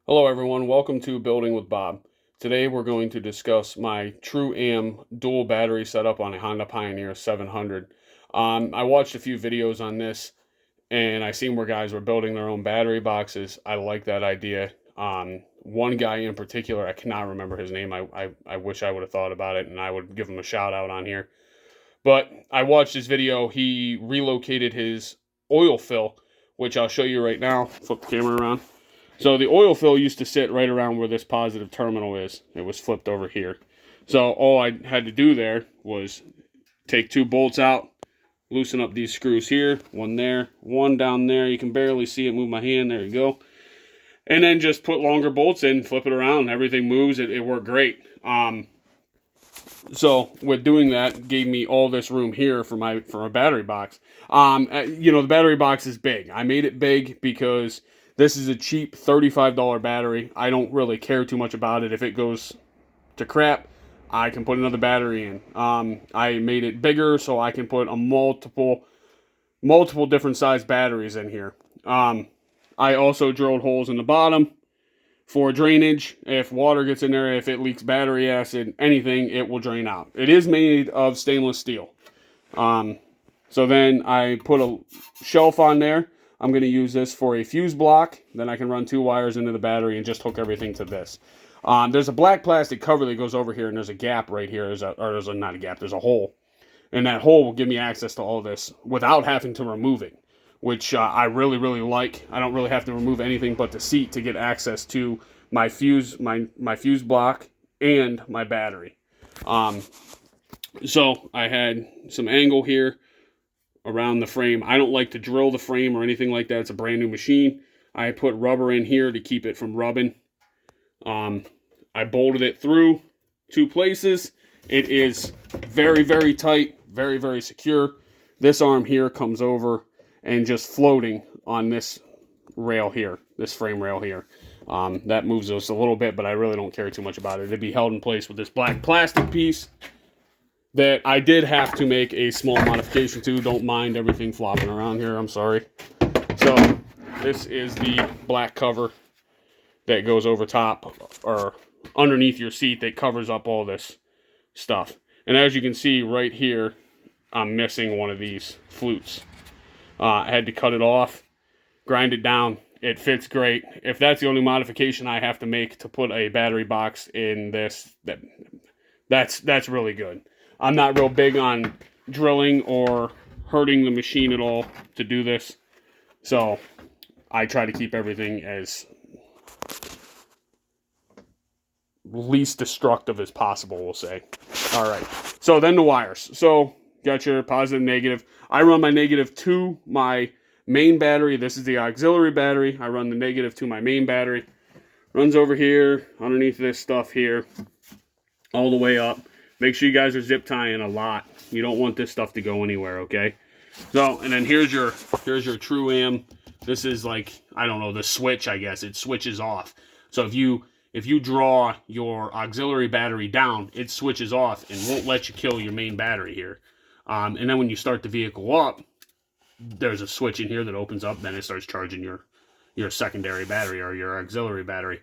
Hello everyone, welcome to Building with Bob. Today we're going to discuss my True-Am dual battery setup on a Honda Pioneer 700. I watched a few videos on this and I seen where guys were building their own battery boxes. I like that idea. One guy in particular, I cannot remember his name. I wish I would have thought about it and I would give him a shout out on here. But I watched his video. He relocated his oil fill, which I'll show you right now. Flip the camera around. So the oil fill used to sit right around where this positive terminal is. It was flipped over here. So all I had to do there was take two bolts out, loosen up these screws here, one there, one down there. You can barely see it, move my hand, there you go. And then just put longer bolts in, flip it around, everything moves. It worked great. So with doing that, gave me all this room here for my battery box. The battery box is big. I made it big because this is a cheap $35 battery. I don't really care too much about it. If it goes to crap, I can put another battery in. I made it bigger so I can put a multiple different size batteries in here. I also drilled holes in the bottom for drainage. If water gets in there, if it leaks battery acid, anything, it will drain out. It is made of stainless steel. So then I put a shelf on there. I'm going to use this for a fuse block. Then I can run two wires into the battery and just hook everything to this. There's a black plastic cover that goes over here, and there's a gap right here. Not a gap, there's a hole. And that hole will give me access to all this without having to remove it, which I really, really like. I don't really have to remove anything but the seat to get access to my fuse, my fuse block and my battery. So I had some angle here around the frame. I don't like to drill the frame or anything like that. It's a brand new machine. I put rubber in here to keep it from rubbing. I bolted it through two places. It is very, very tight, very, very secure. This arm here comes over and just floating on this rail here, this frame rail here. That moves us a little bit, but I really don't care too much about it. It'd be held in place with this black plastic piece that I did have to make a small modification to. Don't mind everything flopping around here, I'm sorry. So this is the black cover that goes over top or underneath your seat that covers up all this stuff. And as you can see right here, I'm missing one of these flutes. I had to cut it off, grind it down. It fits great. If that's the only modification I have to make to put a battery box in this, that's really good. I'm not real big on drilling or hurting the machine at all to do this. So I try to keep everything as least destructive as possible, we'll say. All right. So then the wires. So got your positive, negative. I run my negative to my main battery. This is the auxiliary battery. I run the negative to my main battery. Runs over here, underneath this stuff here, all the way up. Make sure you guys are zip tying a lot. You don't want this stuff to go anywhere, okay? So, and then here's your True-Am. This is like, I don't know, the switch, I guess. It switches off. So if you draw your auxiliary battery down, it switches off and won't let you kill your main battery here. And then when you start the vehicle up, there's a switch in here that opens up, then it starts charging your secondary battery or your auxiliary battery.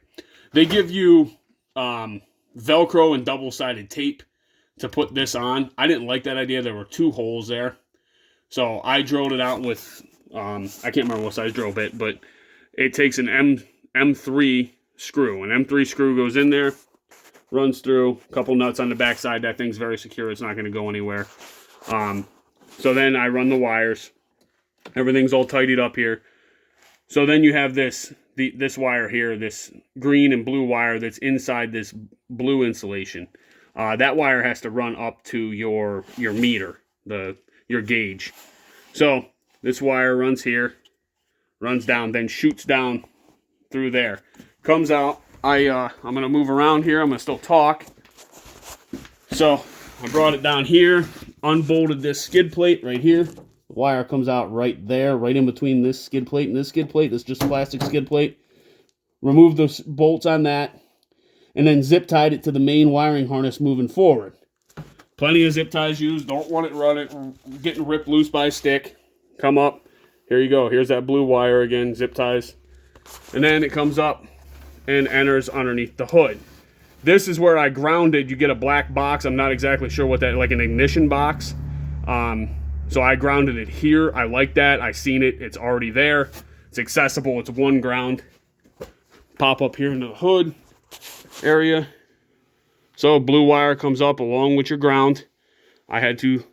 They give you Velcro and double-sided tape to put this on. I didn't like that idea. There were two holes there. So I drilled it out with, I can't remember what size drill bit, but it takes an M3 screw. An M3 screw goes in there, runs through, a couple nuts on the backside. That thing's very secure. It's not going to go anywhere. So then I run the wires. Everything's all tidied up here. So then you have this wire here, this green and blue wire that's inside this blue insulation. That wire has to run up to your meter, your gauge. So this wire runs here, runs down, then shoots down through there. Comes out. I'm going to move around here. I'm going to still talk. So I brought it down here, unbolted this skid plate right here. The wire comes out right there, right in between this skid plate and this skid plate. This is just a plastic skid plate. Remove the bolts on that, and then zip tied it to the main wiring harness moving forward. Plenty of zip ties used. Don't want it running, getting ripped loose by a stick. Come up. Here you go. Here's that blue wire again, zip ties. And then it comes up and enters underneath the hood. This is where I grounded. You get a black box. I'm not exactly sure what that, like an ignition box. So I grounded it here. I like that. I seen it. It's already there. It's accessible. It's one ground. Pop up here into the hood area. So blue wire comes up along with your ground. I had to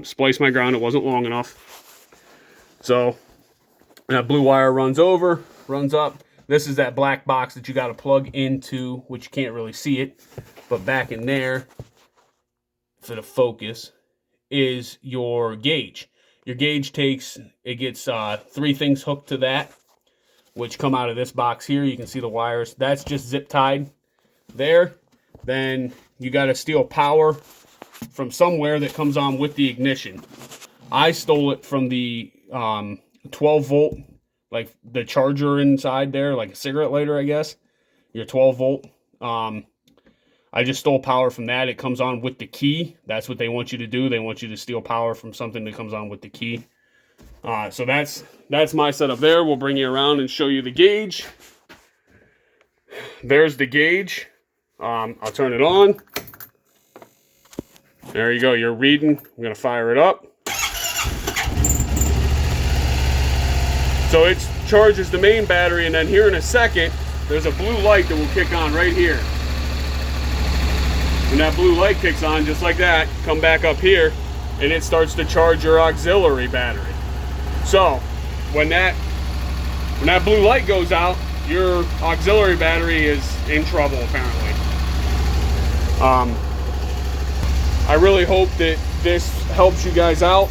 splice my ground. It wasn't long enough. So that blue wire runs over, runs up. This is that black box that you got to plug into, which you can't really see it. But back in there, for the focus, is your gauge. Your gauge gets 3 things hooked to that, which come out of this box here. You can see the wires. That's just zip tied there. Then you got to steal power from somewhere that comes on with the ignition. I stole it from the 12 volt, like the charger inside there, like a cigarette lighter, I guess. Your 12 volt. I just stole power from that. It comes on with the key. That's what they want you to do. They want you to steal power from something that comes on with the key. So that's my setup there. We'll bring you around and show you the gauge. There's the gauge. I'll turn it on. There you go. You're reading. I'm going to fire it up. So it charges the main battery, and then here in a second, there's a blue light that will kick on right here. When that blue light kicks on, just like that, come back up here, and it starts to charge your auxiliary battery. So when that blue light goes out, your auxiliary battery is in trouble, apparently. I really hope that this helps you guys out.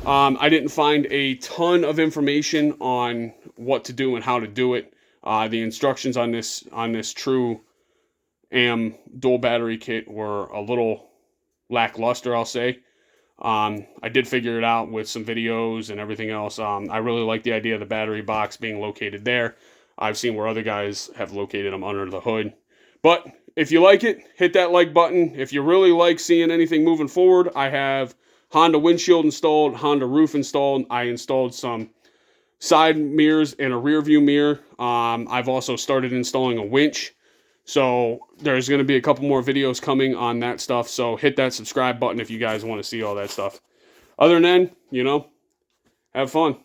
I didn't find a ton of information on what to do and how to do it. The instructions on this True AM dual battery kit were a little lackluster, I'll say. I did figure it out with some videos and everything else. I really like the idea of the battery box being located there. I've seen where other guys have located them under the hood. But if you like it, hit that like button. If you really like seeing anything moving forward, I have Honda windshield installed, Honda roof installed. I installed some side mirrors and a rear view mirror. I've also started installing a winch. So there's going to be a couple more videos coming on that stuff. So hit that subscribe button if you guys want to see all that stuff. Other than that, have fun.